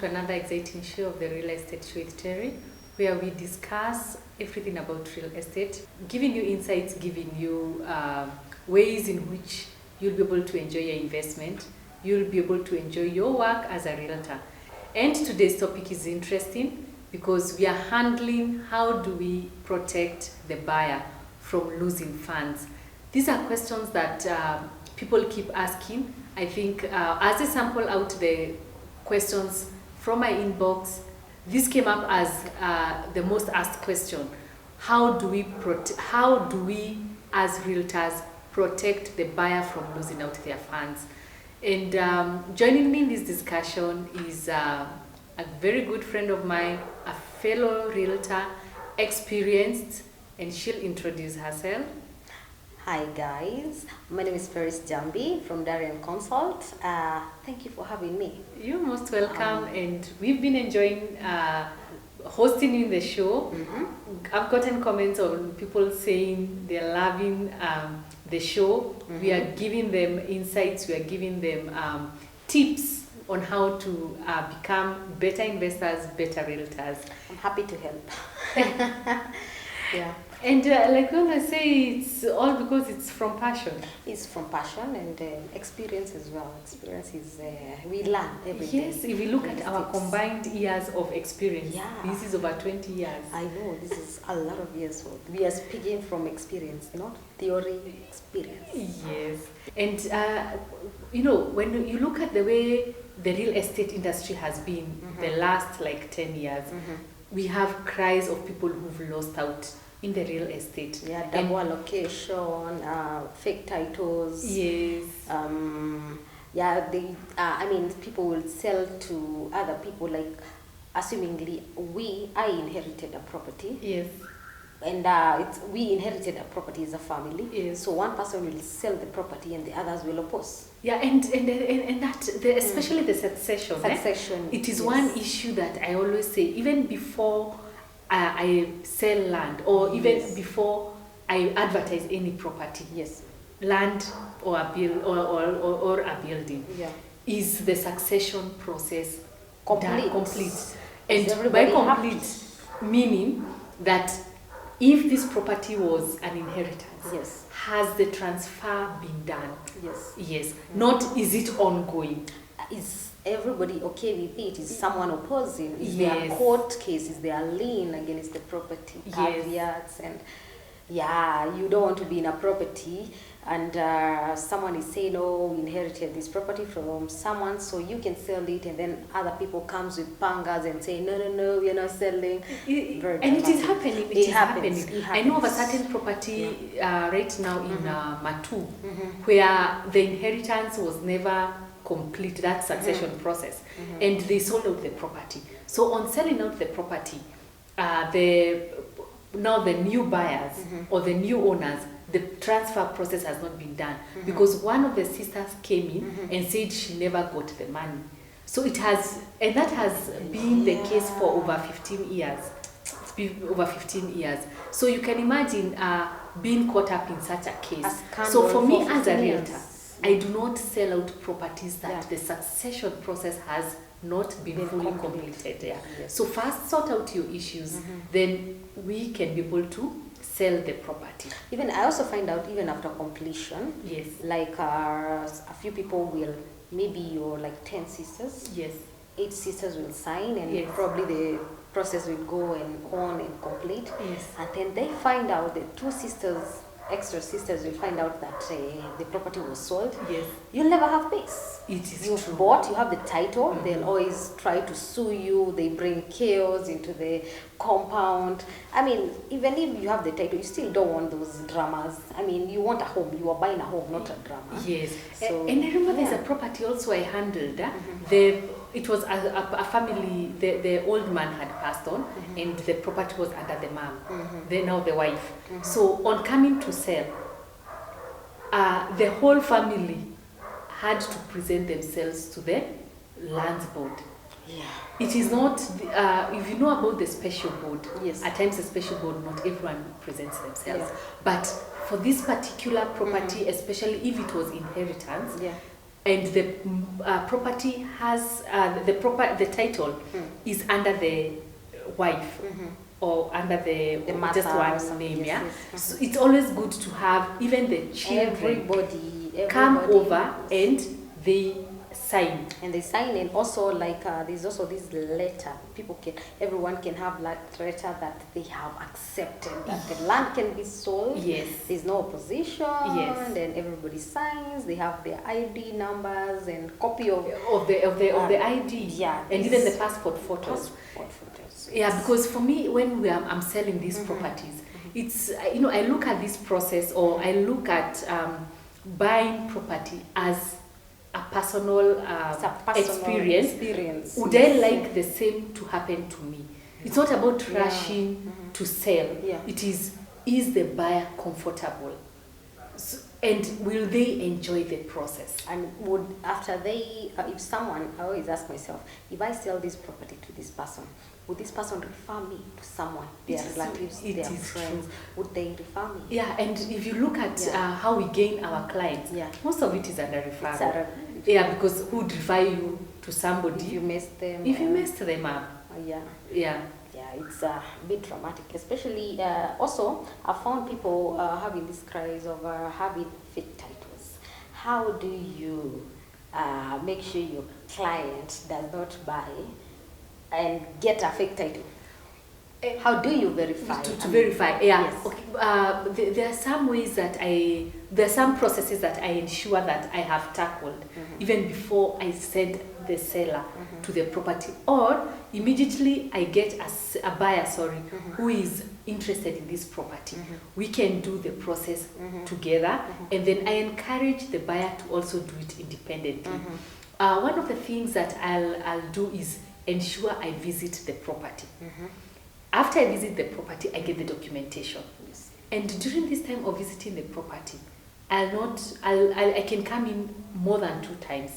to another exciting show of the Real Estate Show with Terry, where we discuss everything about real estate, giving you insights, giving you ways in which you'll be able to enjoy your investment, you'll be able to enjoy your work as a realtor. And today's topic is interesting because we are handling how do we protect the buyer from losing funds. These are questions that people keep asking. I think as I sample out the questions from my inbox, this came up as the most asked question. How do we as realtors protect the buyer from losing out their funds? And joining me in this discussion is a very good friend of mine, a fellow realtor, experienced, and she'll introduce herself. Hi guys, my name is Paris Jambi from Darian Consult. Thank you for having me. You're most welcome, and we've been enjoying hosting you in the show. I've gotten comments on people saying they're loving the show. We are giving them insights, we are giving them tips on how to become better investors, better realtors. I'm happy to help. Yeah. And like when I say, it's all because it's from passion. It's from passion and experience as well. Experience is, we learn every day. Yes, if you look at our combined years of experience, this is over 20 years. I know, this is a lot of years old. We are speaking from experience, not theory, experience. Yes. And, when you look at the way the real estate industry has been the last 10 years, we have cries of people who've lost out in the real estate. Yeah, double allocation, fake titles. Yes. People will sell to other people, assumingly, I inherited a property. Yes. And we inherited a property as a family. Yes. So one person will sell the property and the others will oppose. Yeah, and that, especially the succession. Succession. It is one issue that I always say, even before I sell land, or even before I advertise any property. Yes. Land or a building. Yeah. Is the succession process complete? Complete. And by complete, meaning that if this property was an inheritance, has the transfer been done? Yes. Yes. Not is it ongoing? Is everybody okay with it? Is someone opposing? Is there a court case? Is there a lien against the property? Caveats and you don't want to be in a property and someone is saying, oh, we inherited this property from someone, so you can sell it, and then other people comes with pangas and say, no, we are not selling. And it is happening. It happens. I know of a certain property right now in Matu, where the inheritance was never complete, that succession process, and they sold out the property. So on selling out the property, now the new buyers or the new owners, the transfer process has not been done because one of the sisters came in and said she never got the money. So it has, and that has been the case for over 15 years. It's been over 15 years. So you can imagine being caught up in such a case. So for me as a realtor, I do not sell out properties that the succession process has not been fully completed. Yeah. Yes. So first sort out your issues, then we can be able to sell the property. Even I also find out even after completion, a few people will, maybe you're 10 sisters, 8 sisters will sign and probably the process will go and on and complete. Yes. And then they find out, the 2 extra sisters will find out that the property was sold. Yes. You'll never have peace. It is You've true. bought, you have the title, they'll always try to sue you, they bring chaos into the compound. I mean, even if you have the title, you still don't want those dramas. I mean, you want a home, you are buying a home, not a drama. Yes. So, and I remember there's a property also I handled. It was a family, the old man had passed on and the property was under the mom, now the wife. So on coming to sell, the whole family had to present themselves to the lands board. Yeah. It is not, if you know about the special board, Yes. at times the special board, not everyone presents themselves. Yeah. But for this particular property, especially if it was inheritance, Yeah. and the property has the title is under the wife or under the mother just one name. yes, Yeah, yes. so it's always good to have even the children Everybody come over and they sign. And they sign, and also like there's also this letter. Everyone can have that letter that they have accepted that the land can be sold. Yes. There's no opposition. Yes. Then everybody signs. They have their ID numbers and copy of the ID. Yeah. And even the passport photos. Yeah, because for me, when I'm selling these properties, it's I look at this process, or I look at buying property as a personal, experience. Would I like the same to happen to me? It's not about rushing to sell. Yeah. It is the buyer comfortable? So, and will they enjoy the process? And if someone, I always ask myself, if I sell this property to this person, would this person refer me to someone, their relatives, their friends? Would they refer me? Yeah, and if you look at how we gain our clients, most of it is under referral. Yeah, because who would refer you to somebody? If you messed them. If you messed them up. Yeah, it's a bit traumatic. Especially, also, I found people having this cries of having fake titles. How do you make sure your client does not buy and get a fake title? How do you verify? To verify, yeah. Yes. Okay. There are some ways that there are some processes that I ensure that I have tackled even before I send the seller to the property, or immediately I get a buyer, who is interested in this property. We can do the process together, and then I encourage the buyer to also do it independently. One of the things that I'll do is ensure I visit the property. After I visit the property, I get the documentation. Yes. And during this time of visiting the property, I can come in more than 2 times.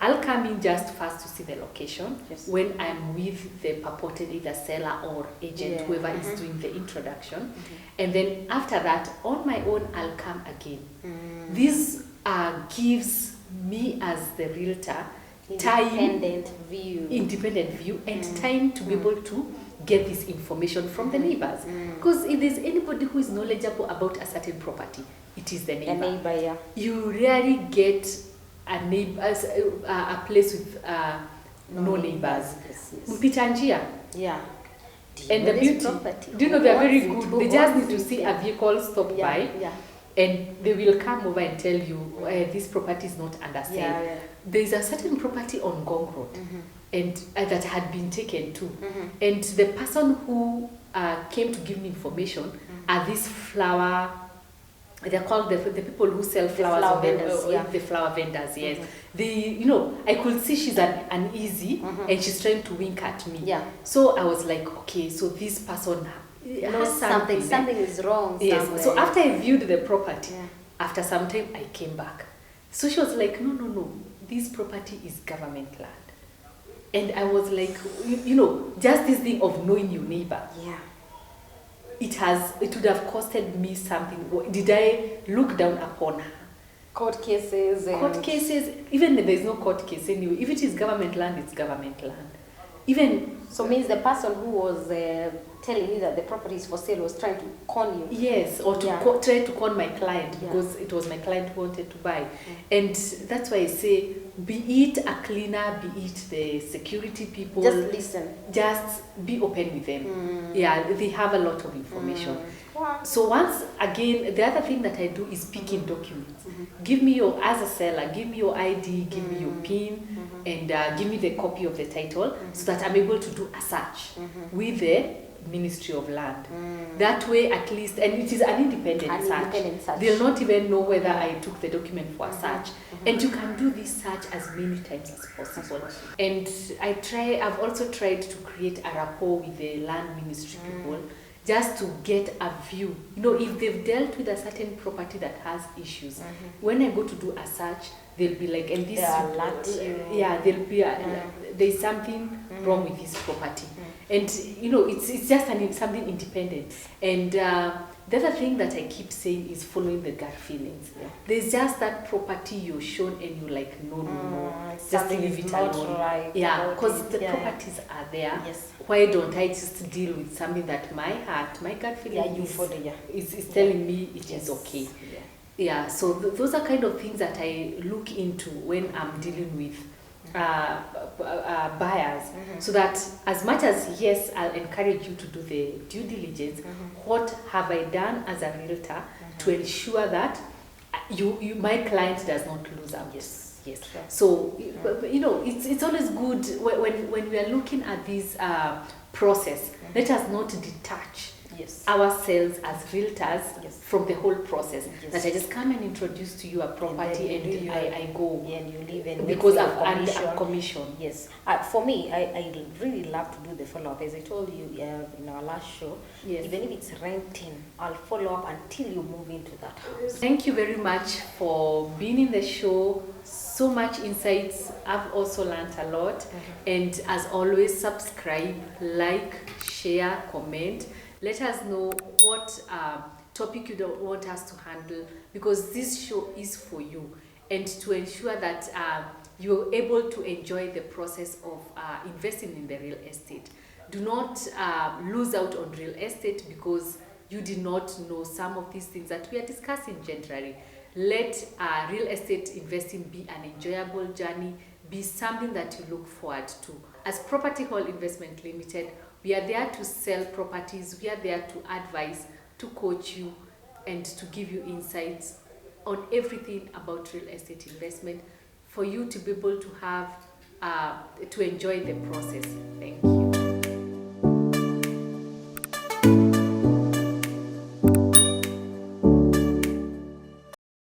I'll come in just first to see the location when I'm with the purported either seller or agent, whoever is doing the introduction. And then after that, on my own, I'll come again. This gives me as the realtor independent view and time to be able to get this information from the neighbors. Because if there's anybody who is knowledgeable about a certain property, it is the neighbor. You rarely get a neighbor, a place with no neighbors. Mpita njia. Yeah. And the beauty, do you know they're very good? They just need to see a vehicle stop by. And they will come over and tell you this property is not under sale. There is a certain property on Gong Road, and that had been taken too. And the person who came to give me information are these flower. They're called the people who sell flowers. The flower vendors. Yes. I could see she's uneasy and she's trying to wink at me. Yeah. So I was like, okay, so this person has something is wrong. Yes. Somewhere. So after I viewed the property, after some time I came back. So she was like, no, this property is government land. And I was like, just this thing of knowing your neighbor. Yeah. It would have costed me something. Did I look down upon her? Court cases. Even if there's no court case anyway, if it is government land, it's government land. So means the person who was telling you that the property is for sale was trying to con you. Yes, or to try to con my client because it was my client who wanted to buy. And that's why I say, be it a cleaner, be it the security people. Just listen. Just be open with them. Yeah, they have a lot of information. So once again, the other thing that I do is pick in documents. Give me as a seller, give me your ID, give me your PIN, and give me the copy of the title so that I'm able to do a search with the Ministry of Land. That way at least, and it is an independent search. They'll not even know whether I took the document for a search. And you can do this search as many times as possible. And I've also tried to create a rapport with the Land Ministry people, just to get a view. If they've dealt with a certain property that has issues, when I go to do a search, they'll be like, and this, they'll be, there's something wrong with this property. And it's just something independent. And the other thing that I keep saying is following the gut feelings. Yeah. There's just that property you're shown and you're like, no, just leave it alone. Right, yeah, because the properties are there. Yes. Why don't I just deal with something that my heart, my gut feeling is telling me it is okay. Yeah, so those are kind of things that I look into when I'm dealing with buyers, so that as much as yes, I'll encourage you to do the due diligence, what have I done as a realtor to ensure that my client does not lose out? Yes. Sure. So it's always good when we are looking at this process. Let us not detach ourselves as realtors from the whole process. That I just come and introduce to you a property and I go. Yeah, and you leave and because I've earned a commission. Yes. For me, I really love to do the follow-up. As I told you in our last show, even if it's renting, I'll follow up until you move into that house. Thank you very much for being in the show. So much insights. I've also learned a lot. And as always, subscribe, like, share, comment. Let us know what topic you don't want us to handle, because this show is for you, and to ensure that you're able to enjoy the process of investing in the real estate. Do not lose out on real estate because you did not know some of these things that we are discussing generally. Let real estate investing be an enjoyable journey, be something that you look forward to. As Property Hall Investment Limited, we are there to sell properties. We are there to advise, to coach you, and to give you insights on everything about real estate investment for you to be able to have to enjoy the process. Thank you.